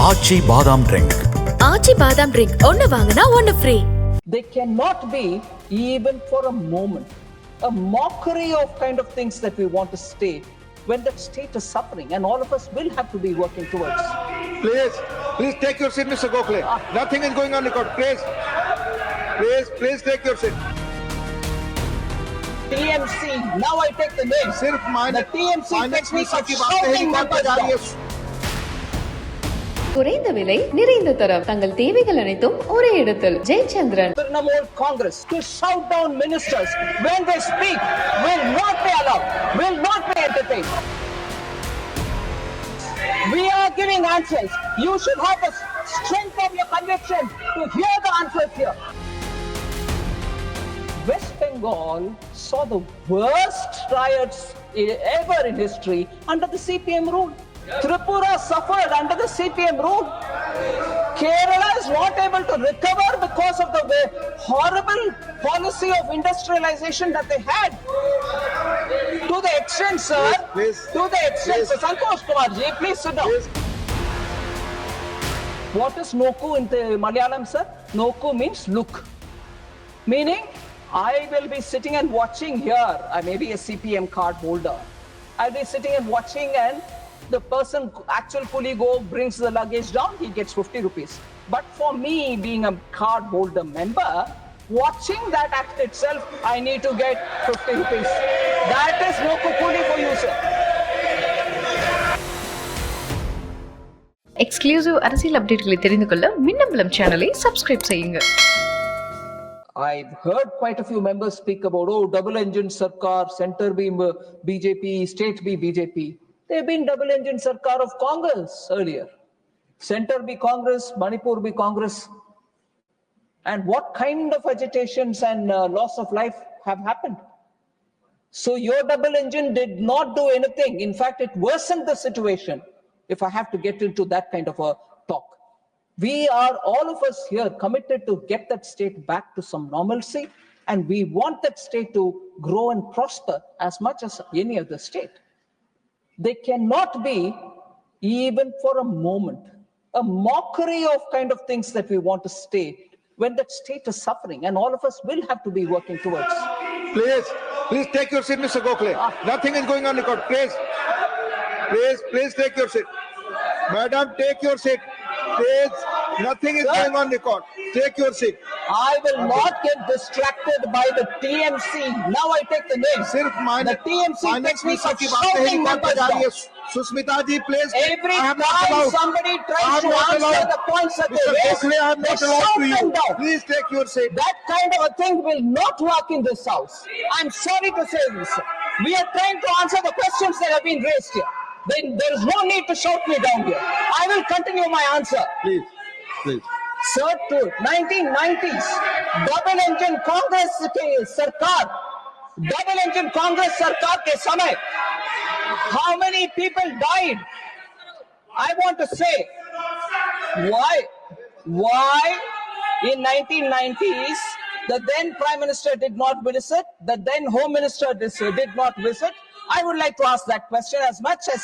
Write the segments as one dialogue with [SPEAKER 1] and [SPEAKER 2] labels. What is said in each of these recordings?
[SPEAKER 1] ஆச்சி பாதாம் ட்ரிங்க்.
[SPEAKER 2] ஆச்சி பாதாம் ட்ரிங்க் ஒன்னு வாங்குனா ஒன்னு free.
[SPEAKER 3] They cannot be, even for a moment, a mockery of kind of things that we want to state when that state is suffering, and all of us will have to be working towards.
[SPEAKER 4] Please take your seat, Mr. Gokhale. Nothing is going on record. Please take your seat.
[SPEAKER 3] TMC, now I take the name. The TMC technique of shouting members down.
[SPEAKER 5] குறைந்த விலை நிறைந்த தரம் தங்கள் தேவைகள் அனைத்தும் ஒரே இடத்தில். Jayachandran.
[SPEAKER 3] Trinamool Congress to shout down ministers when they speak will not be allowed, will not be entertained. We are giving answers. You should have the strength of your conviction to hear the answers here. West Bengal saw the worst riots ever in history under the CPM rule. Tripura suffered under the CPM rule. Kerala is not able to recover because of the horrible policy of industrialization that they had. To the extent, sir, sir, Santosh Kumar ji, please sit down. What is Noku in the Malayalam, sir? Noku means look. Meaning, I will be sitting and watching here. I may be a CPM card holder. I'll be sitting and watching, and the person, actual coolie brings the luggage down, he gets 50 rupees. But for me, being a card holder member, watching that act itself, I need to get 50 rupees. That is no coolie for you, sir.
[SPEAKER 5] Exclusive அரசியல் அப்டேட்களை தெரிந்து கொள்ள மின்னம்பலம் சேனலை subscribe செய்யுங்க.
[SPEAKER 3] I've heard quite a few members speak about, double engine sarkar, center be BJP, state be BJP. They've been double engine sarkar of Congress earlier. Center be Congress, Manipur be Congress. And what kind of agitations and loss of life have happened? So your double engine did not do anything. In fact, it worsened the situation, if I have to get into that kind of a talk. We are, all of us here, committed to get that state back to some normalcy, and we want that state to grow and prosper as much as any other state. They cannot be, even for a moment, a mockery of kind of things that we want to state when that state is suffering, and all of us will have to be working towards.
[SPEAKER 4] Please take your seat, Mr. Gokhale. Nothing is going on record. Please take your seat. Madam, take your seat. Please, nothing is going on record. Take your seat.
[SPEAKER 3] I will not get distracted by the TMC. Now I take the name. The TMC technique of shouting members down.
[SPEAKER 4] Susmita ji, please.
[SPEAKER 3] Every time somebody tries to answer the points that they raise, they shout them down.
[SPEAKER 4] Please take your seat.
[SPEAKER 3] That kind of a thing will not work in this house. I'm sorry to say this. We are trying to answer the questions that have been raised here. Then there is no need to shout me down here. I will continue my answer.
[SPEAKER 4] Please.
[SPEAKER 3] Sir, to 1990s, double engine Congress ke sarkar, double engine Congress sarkar ke samay, how many people died? I want to say, why in 1990s the then Prime Minister did not visit, the then Home Minister did not visit? I would like to ask that question as much as...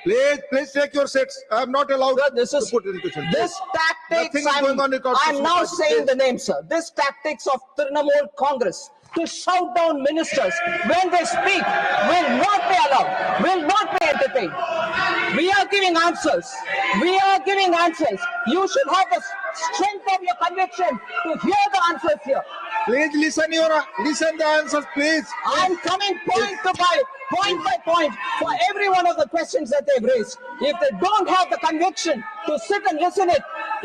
[SPEAKER 4] Please take your seats. I am not allowed
[SPEAKER 3] to put
[SPEAKER 4] in question.
[SPEAKER 3] This tactics, I'm now saying the name, sir. This tactics of Trinamool Congress to shout down ministers when they speak will not be allowed, will not be entertained. We are giving answers. You should have the strength of your conviction to hear the answers here.
[SPEAKER 4] Please listen the answers, please.
[SPEAKER 3] I'm coming point by point for every one of the questions that they've raised. If they don't have the conviction to sit and listen it,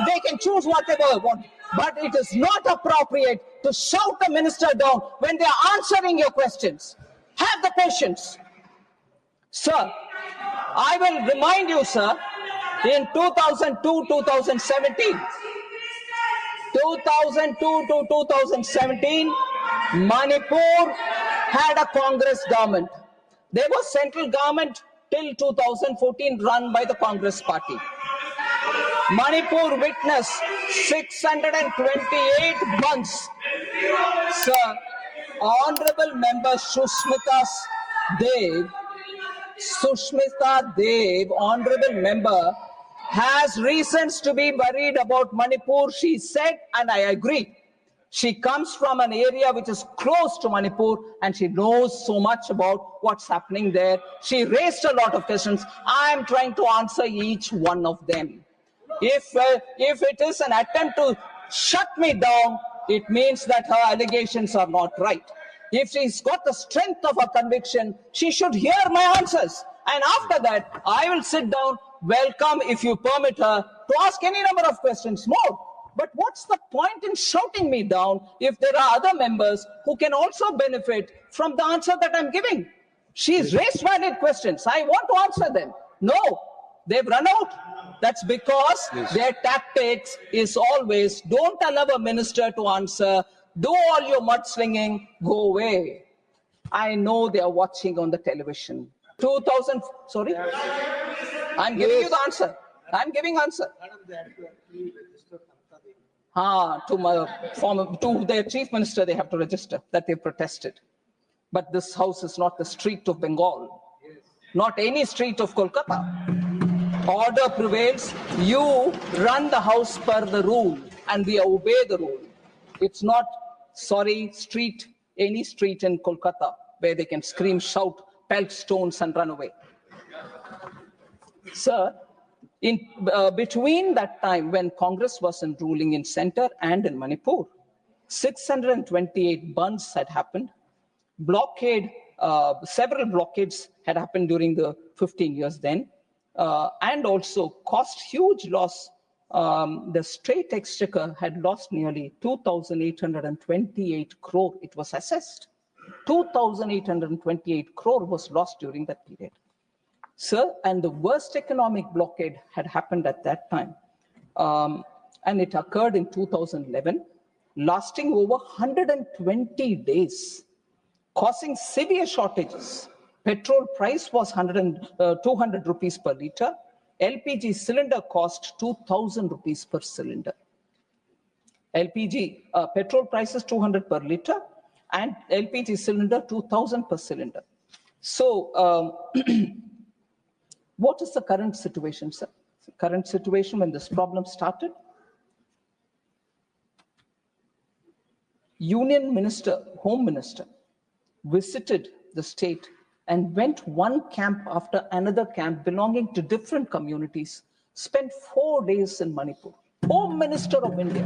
[SPEAKER 3] they can choose whatever they want. But it is not appropriate to shout the minister down when they are answering your questions. Have the patience. Sir, I will remind you, sir, in 2002-2017, Manipur had a Congress government. There was central government till 2014 run by the Congress party. Manipur witnessed 628 months. Sir, Honorable Member Sushmita Dev, Honorable Member, has reasons to be worried about Manipur, she said, and I agree. She comes from an area which is close to Manipur and she knows so much about what's happening there. She raised a lot of questions. I am trying to answer each one of them. If it is an attempt to shut me down, it means that her allegations are not right. If she's got the strength of her conviction, she should hear my answers. And after that, I will sit down, welcome, if you permit her, to ask any number of questions more. But what's the point in shouting me down if there are other members who can also benefit from the answer that I'm giving? She's raised valid questions. I want to answer them. No, they've run out. That's because their tactics is always, don't allow a minister to answer, do all your mudslinging, go away. I know they are watching on the television. 2000, sorry? I'm giving you the answer. I'm giving answer. To their chief minister, they have to register that they protested. But this house is not the street of Bengal, not any street of Kolkata. Order prevails. You run the house per the rule, and we obey the rule. It's not, sorry, street, any street in Kolkata where they can scream, shout, pelt stones, and run away. Sir, in between that time when Congress was ruling in center and in Manipur, 628 burns had happened. Blockade, several blockades had happened during the 15 years then, and also cost huge loss. The state exchequer had lost nearly 2,828 crore. It was assessed. 2,828 crore was lost during that period. Sir, and the worst economic blockade had happened at that time. And it occurred in 2011, lasting over 120 days, causing severe shortages. Petrol price was 200 rupees per litre. LPG cylinder cost 2,000 rupees per cylinder. LPG, petrol price is 200 per litre and LPG cylinder 2,000 per cylinder. So, what is the current situation, sir? The current situation when this problem started? Union Minister, Home Minister, visited the state and went one camp after another camp belonging to different communities, spent 4 days in Manipur. Home Minister of India.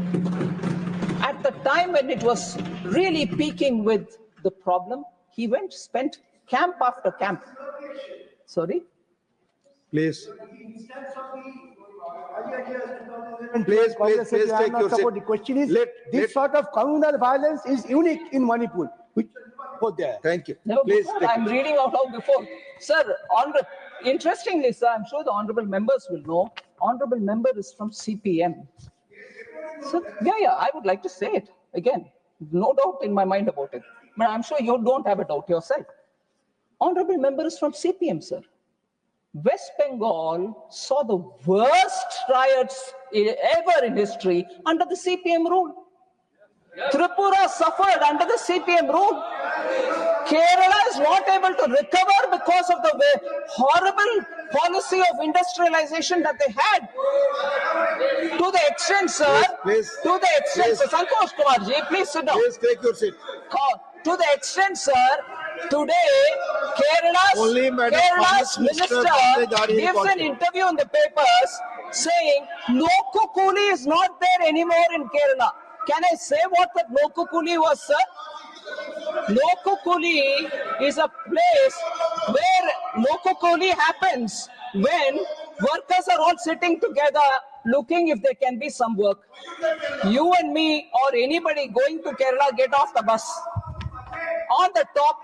[SPEAKER 3] At the time when it was really peaking with the problem, he went, spent camp after camp. Sorry?
[SPEAKER 4] Please.
[SPEAKER 1] Please
[SPEAKER 4] take your seat.
[SPEAKER 1] The question is, this sort of communal violence is unique in Manipur. Which put there.
[SPEAKER 4] Thank you.
[SPEAKER 3] No,
[SPEAKER 4] Please.
[SPEAKER 3] I'm reading out loud before. Sir, interestingly, sir, I'm sure the honorable members will know, honorable member is from CPM. So, yeah, I would like to say it again. No doubt in my mind about it. But I'm sure you don't have a doubt yourself. Honorable member is from CPM, sir. West Bengal saw the worst riots ever in history under the CPM rule. Tripura suffered under the CPM rule. Kerala is not able to recover because of the horrible policy of industrialization that they had. To the extent, sir,
[SPEAKER 4] Please,
[SPEAKER 3] to the extent,
[SPEAKER 4] please.
[SPEAKER 3] sir, Santosh Kumar ji, please sit down.
[SPEAKER 4] Please take your seat.
[SPEAKER 3] To the extent, sir, today
[SPEAKER 4] Only
[SPEAKER 3] Kerala's
[SPEAKER 4] Finance Minister
[SPEAKER 3] minister gives an interview in the papers saying Loku Kuli is not there anymore in Kerala. Can I say what that Loku Kuli was, sir? Loku Kuli is a place where Loku Kuli happens when workers are all sitting together looking if there can be some work. You and me or anybody going to Kerala get off the bus. On the top,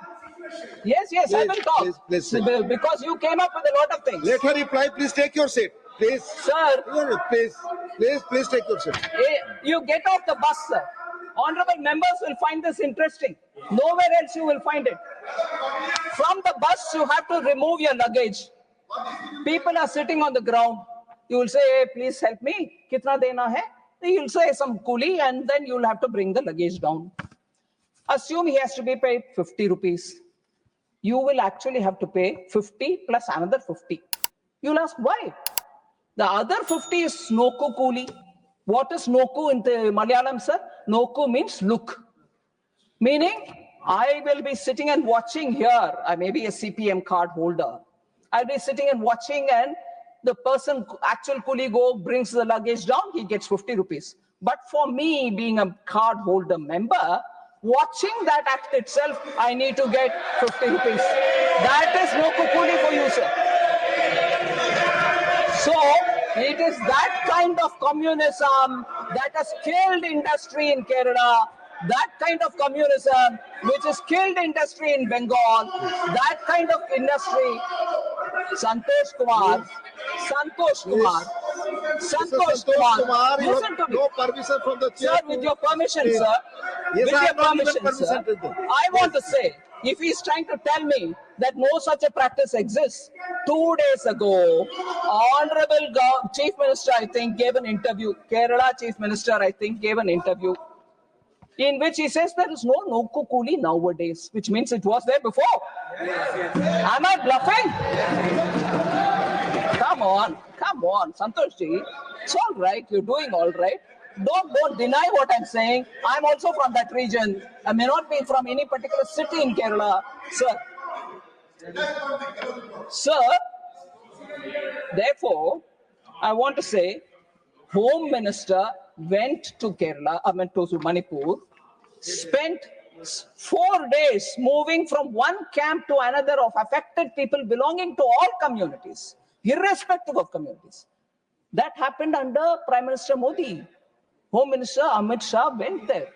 [SPEAKER 3] yes, I will talk.
[SPEAKER 4] Please.
[SPEAKER 3] Because you came up with a lot of things.
[SPEAKER 4] Let her reply. Please take your seat. Please.
[SPEAKER 3] Sir,
[SPEAKER 4] Please take your seat.
[SPEAKER 3] you get off the bus, sir. Honorable members will find this interesting. Nowhere else you will find it. From the bus, you have to remove your luggage. People are sitting on the ground. You will say, hey, please help me. Kitna dena hai? You'll say some coolie and then you'll have to bring the luggage down. Assume he has to be paid 50 rupees. You will actually have to pay 50 plus another 50. You'll ask why? The other 50 is Noku Kuli. What is Noku in the Malayalam, sir? Noku means look. Meaning, I will be sitting and watching here. I may be a CPM card holder. I'll be sitting and watching, and the person, actual coolie brings the luggage down, he gets 50 rupees. But for me, being a card holder member, watching that act itself, I need to get 50 rupees. That is no kukuli for you, sir. So, it is that kind of communism that has killed industry in Kerala, that kind of communism which has killed industry in Bengal, that kind of industry. Santosh Kumar,
[SPEAKER 4] You
[SPEAKER 3] listen
[SPEAKER 4] have
[SPEAKER 3] to me.
[SPEAKER 4] no permission from the chair.
[SPEAKER 3] Sir, with your permission,
[SPEAKER 4] Please.
[SPEAKER 3] sir.
[SPEAKER 4] Yes,
[SPEAKER 3] With
[SPEAKER 4] I
[SPEAKER 3] your
[SPEAKER 4] have not given
[SPEAKER 3] permission, sir.
[SPEAKER 4] permission to them.
[SPEAKER 3] I want to say, if he's trying to tell me that no such a practice exists, 2 days ago, Honorable Chief Minister, I think, gave an interview. Kerala Chief Minister, I think, gave an interview in which he says there is no Noku Kuli nowadays, which means it was there before. Am I bluffing? Come on, Santosh ji. It's all right. You're doing all right. Don't deny what I'm saying. I'm also from that region. I may not be from any particular city in Kerala, sir. Sir, therefore, I want to say, Home Minister went to Kerala, to Manipur, spent 4 days moving from one camp to another of affected people belonging to all communities, irrespective of communities. That happened under Prime Minister Modi. Home Minister Amit Shah went there.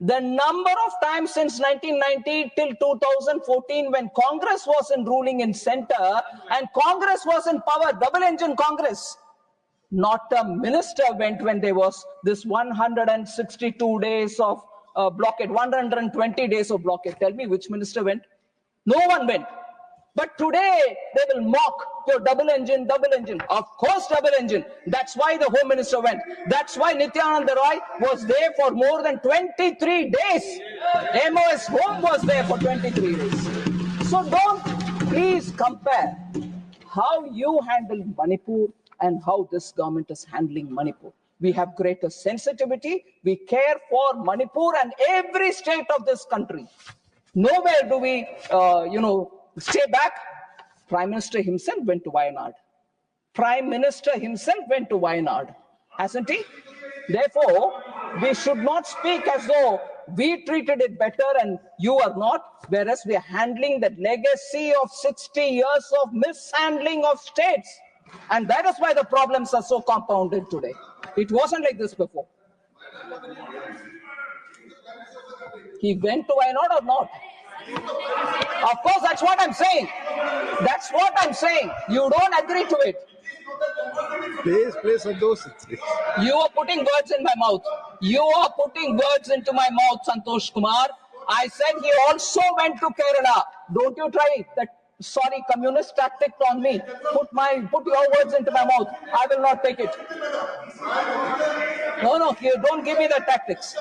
[SPEAKER 3] The number of times since 1990 till 2014, when Congress was in ruling in center and Congress was in power, double engine Congress, not a minister went when there was this 162 days of blockade, 120 days of blockade. Tell me which minister went? No one went. But today they will mock your double engine. Of course, double engine. That's why the Home Minister went. That's why Nityananda Roy was there for more than 23 days. MOS Home was there for 23 days. So don't please compare how you handle Manipur and how this government is handling Manipur. We have greater sensitivity. We care for Manipur and every state of this country. Nowhere do we, stay back. Prime Minister himself went to Wayanad. Hasn't he? Therefore, we should not speak as though we treated it better and you are not, whereas we are handling the legacy of 60 years of mishandling of states. And that is why the problems are so compounded today. It wasn't like this before. He went to Wayanad or not? Of course, that's what I'm saying. You don't agree to it.
[SPEAKER 4] Please, Santosh.
[SPEAKER 3] You are putting words in my mouth. You are putting words into my mouth, Santosh Kumar. I said he also went to Kerala. Don't you try that, communist tactic on me. Put your words into my mouth. I will not take it. No, you don't give me the tactics.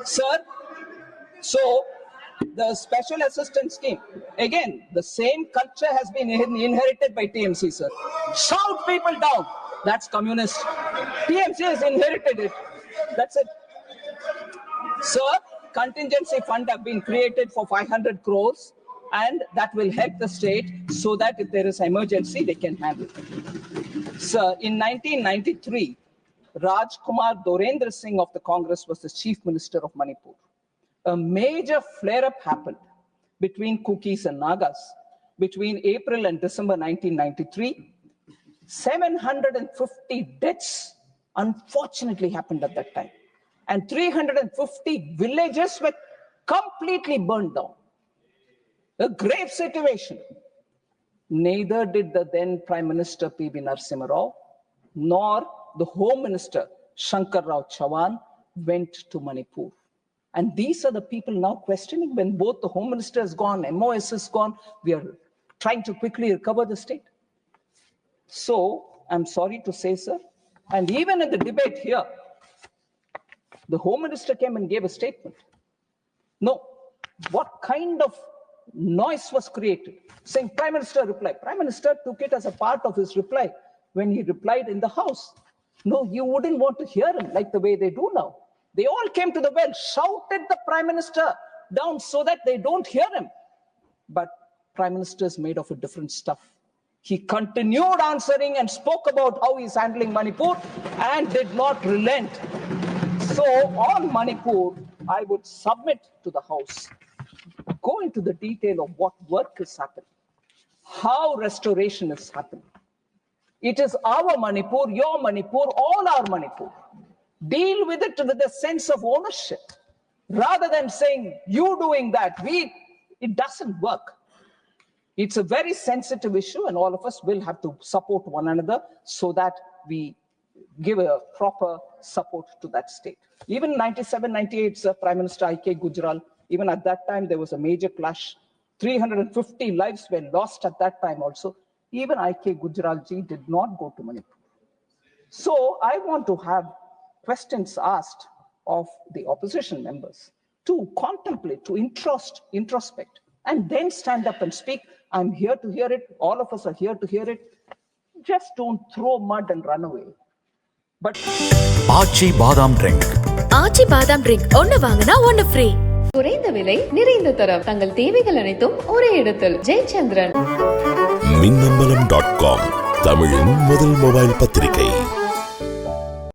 [SPEAKER 3] Sir, so the special assistance scheme, again, the same culture has been inherited by TMC, sir. Shout people down. That's communist. TMC has inherited it. That's it. Sir, contingency fund have been created for 500 crores and that will help the state so that if there is emergency, they can handle it. Sir, in 1993, Rajkumar Dorendra Singh of the Congress was the Chief Minister of Manipur. A major flare-up happened between Kukis and Nagas between April and December 1993. 750 deaths unfortunately happened at that time. And 350 villages were completely burned down. A grave situation. Neither did the then Prime Minister P.V. Narasimha Rao nor the Home Minister Shankar Rao Chauhan went to Manipur. And these are the people now questioning when both the Home Minister is gone, MOS is gone, we are trying to quickly recover the state. So, I'm sorry to say, sir, and even in the debate here, the Home Minister came and gave a statement. No, what kind of noise was created? Saying Prime Minister replied. Prime Minister took it as a part of his reply. when he replied in the House. No, you wouldn't want to hear him like the way they do now. They all came to the well, shouted the Prime Minister down so that they don't hear him. But Prime Minister is made of a different stuff. He continued answering and spoke about how he's handling Manipur and did not relent. So on Manipur, I would submit to the House, go into the detail of what work is happening, how restoration is happening. It is our Manipur, your Manipur, all our Manipur. Deal with it with a sense of ownership. Rather than saying, you doing that, it doesn't work. It's a very sensitive issue and all of us will have to support one another so that we give a proper support to that state. Even 97, 98, Prime Minister I.K. Gujral, even at that time, there was a major clash. 350 lives were lost at that time also. Even I.K. Gujral ji did not go to Manipur. So I want to have questions asked of the opposition members to contemplate, to introspect, and then stand up and speak. I'm here to hear it. All of us are here to hear it. Just don't throw mud and run away. But
[SPEAKER 6] ஆச்சி பாதாம் drink.
[SPEAKER 2] ஆச்சி பாதாம் drink ஒன்னு வாங்கினா ஒன்னு free.
[SPEAKER 5] குறைந்த விலை நிறைந்த தரம் தங்கள் தேவைகள் அனைத்தும் ஒரே இடத்தில். ஜெயச்சந்திரன்.
[SPEAKER 6] மின்னம்பலம்.com தமிழின் முதல் மொபைல் பத்திரிகை.